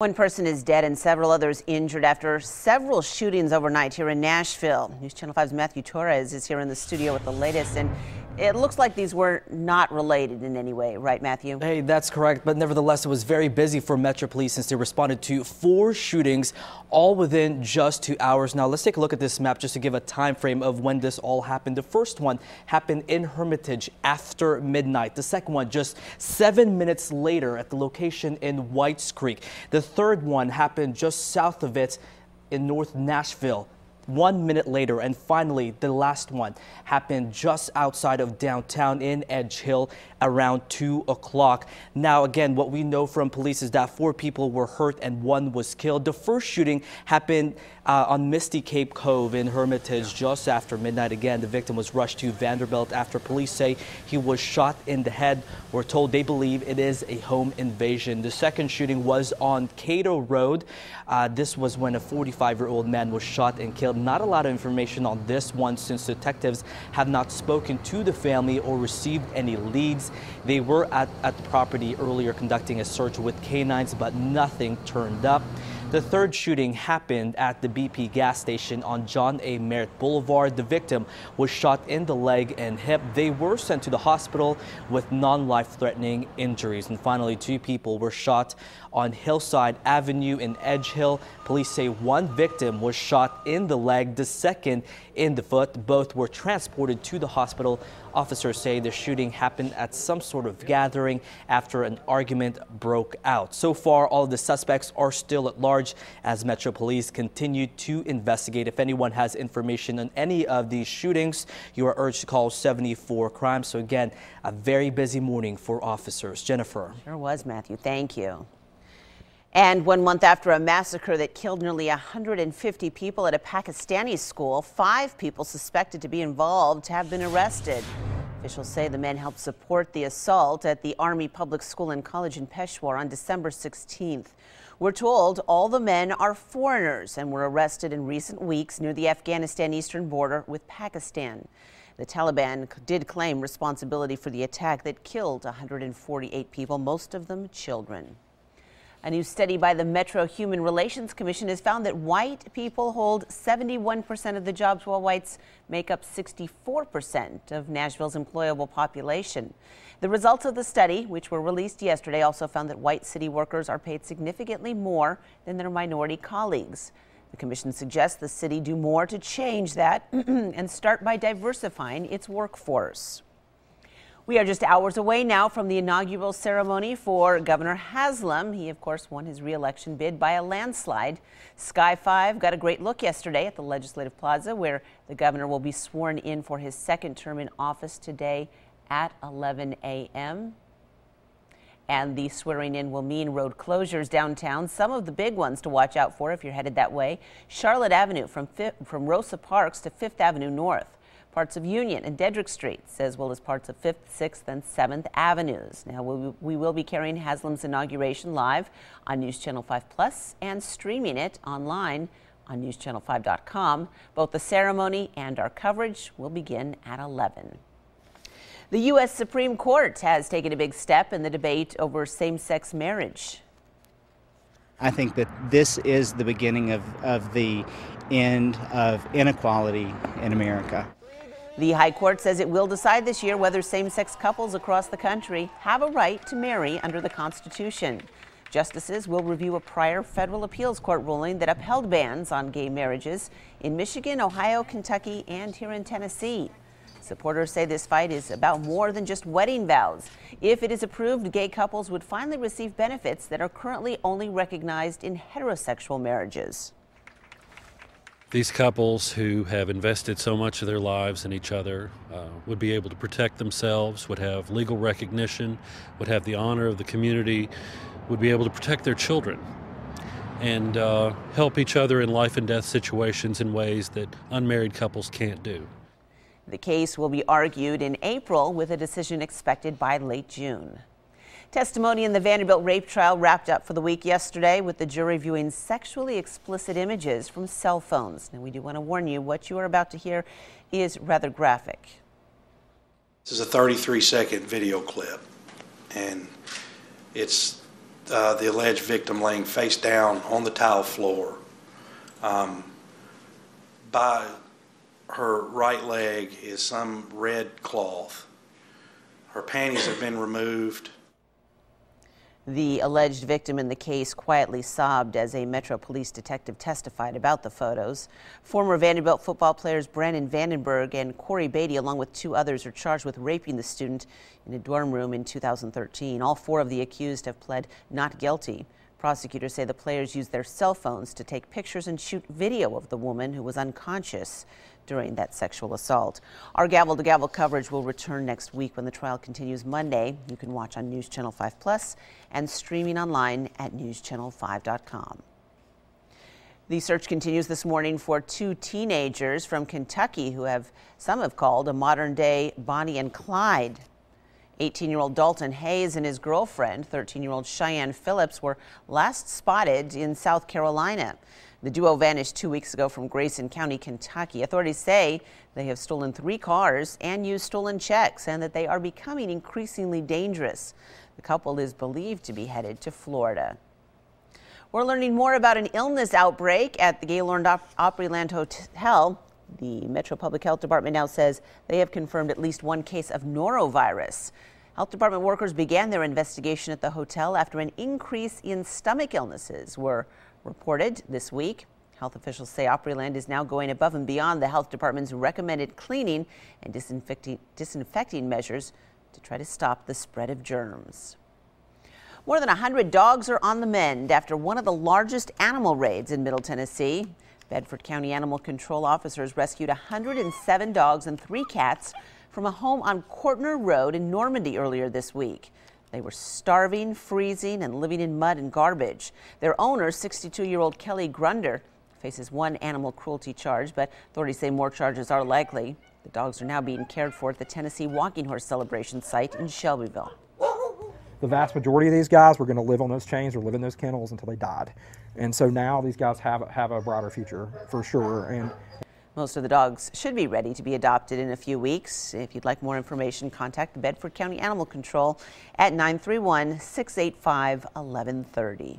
One person is dead and several others injured after several shootings overnight here in Nashville. News Channel 5's Matthew Torres is here in the studio with the latest, and it looks like these were not related in any way, right, Matthew? Hey, that's correct, but nevertheless, it was very busy for Metro Police since they responded to 4 shootings, all within just 2 hours. Now, let's take a look at this map just to give a time frame of when this all happened. The first one happened in Hermitage after midnight. The second one just 7 minutes later at the location in Whites Creek. The third one happened just south of it in North Nashville 1 minute later, and finally the last one happened just outside of downtown in Edge Hill around 2 o'clock. Now again, what we know from police is that 4 people were hurt and 1 was killed. The first shooting happened on Misty Cape Cove in Hermitage just after midnight. Again, the victim was rushed to Vanderbilt after police say he was shot in the head. We're told they believe it is a home invasion. The second shooting was on Cato Road. This was when a 45-year-old man was shot and killed. Not a lot of information on this one since detectives have not spoken to the family or received any leads. They were at the property earlier conducting a search with canines, but nothing turned up. The third shooting happened at the BP gas station on John A. Merritt Boulevard. The victim was shot in the leg and hip. They were sent to the hospital with non-life-threatening injuries. And finally, 2 people were shot on Hillside Avenue in Edge Hill. Police say 1 victim was shot in the leg, the second in the foot. Both were transported to the hospital. Officers say the shooting happened at some sort of gathering after an argument broke out. So far, all of the suspects are still at large as Metro Police continue to investigate. If anyone has information on any of these shootings, you are urged to call 74 Crime. So again, a very busy morning for officers. Jennifer. Sure was, Matthew. Thank you. And 1 month after a massacre that killed nearly 150 people at a Pakistani school, 5 people suspected to be involved have been arrested. Officials say the men helped support the assault at the Army Public School and College in Peshawar on December 16th. We're told all the men are foreigners and were arrested in recent weeks near the Afghanistan eastern border with Pakistan. The Taliban did claim responsibility for the attack that killed 148 people, most of them children. A new study by the Metro Human Relations Commission has found that white people hold 71% of the jobs, while whites make up 64% of Nashville's employable population. The results of the study, which were released yesterday, also found that white city workers are paid significantly more than their minority colleagues. The commission suggests the city do more to change that and start by diversifying its workforce. We are just hours away now from the inaugural ceremony for Governor Haslam. He, of course, won his re-election bid by a landslide. Sky 5 got a great look yesterday at the Legislative Plaza, where the governor will be sworn in for his second term in office today at 11 a.m. And the swearing in will mean road closures downtown. Some of the big ones to watch out for if you're headed that way: Charlotte Avenue from Rosa Parks to 5th Avenue North. Parts of Union and Dedrick Streets, as well as parts of 5th, 6th, and 7th Avenues. Now, we will be carrying Haslam's inauguration live on News Channel 5 Plus and streaming it online on newschannel5.com. Both the ceremony and our coverage will begin at 11. The U.S. Supreme Court has taken a big step in the debate over same-sex marriage. I think that this is the beginning of the end of inequality in America. The High Court says it will decide this year whether same-sex couples across the country have a right to marry under the Constitution. Justices will review a prior federal appeals court ruling that upheld bans on gay marriages in Michigan, Ohio, Kentucky, and here in Tennessee. Supporters say this fight is about more than just wedding vows. If it is approved, gay couples would finally receive benefits that are currently only recognized in heterosexual marriages. These couples who have invested so much of their lives in each other would be able to protect themselves, would have legal recognition, would have the honor of the community, would be able to protect their children, and help each other in life and death situations in ways that unmarried couples can't do. The case will be argued in April, with a decision expected by late June. Testimony in the Vanderbilt rape trial wrapped up for the week yesterday, with the jury viewing sexually explicit images from cell phones. Now, we do want to warn you, what you are about to hear is rather graphic. This is a 33-second video clip, and it's the alleged victim laying face down on the tile floor. By her right leg is some red cloth. Her panties have been removed. The alleged victim in the case quietly sobbed as a Metro Police detective testified about the photos. Former Vanderbilt football players Brandon Vandenberg and Corey Beatty, along with 2 others, are charged with raping the student in a dorm room in 2013. All 4 of the accused have pled not guilty. Prosecutors say the players used their cell phones to take pictures and shoot video of the woman who was unconscious during that sexual assault. Our gavel-to-gavel coverage will return next week when the trial continues Monday. You can watch on News Channel 5 Plus and streaming online at newschannel5.com. The search continues this morning for 2 teenagers from Kentucky who some have called a modern-day Bonnie and Clyde. 18-year-old Dalton Hayes and his girlfriend, 13-year-old Cheyenne Phillips, were last spotted in South Carolina. The duo vanished 2 weeks ago from Grayson County, Kentucky. Authorities say they have stolen 3 cars and used stolen checks, and that they are becoming increasingly dangerous. The couple is believed to be headed to Florida. We're learning more about an illness outbreak at the Gaylord Opryland Hotel. The Metro Public Health Department now says they have confirmed at least 1 case of norovirus. Health Department workers began their investigation at the hotel after an increase in stomach illnesses were reported this week. Health officials say Opryland is now going above and beyond the Health Department's recommended cleaning and disinfecting measures to try to stop the spread of germs. More than 100 dogs are on the mend after one of the largest animal raids in Middle Tennessee. Bedford County Animal Control officers rescued 107 dogs and 3 cats from a home on Courtner Road in Normandy earlier this week. They were starving, freezing, and living in mud and garbage. Their owner, 62-year-old Kelly Grunder, faces 1 animal cruelty charge, but authorities say more charges are likely. The dogs are now being cared for at the Tennessee Walking Horse Celebration site in Shelbyville. The vast majority of these guys were going to live on those chains or live in those kennels until they died. And so now these guys have a brighter future for sure. And most of the dogs should be ready to be adopted in a few weeks. If you'd like more information, contact Bedford County Animal Control at 931-685-1130.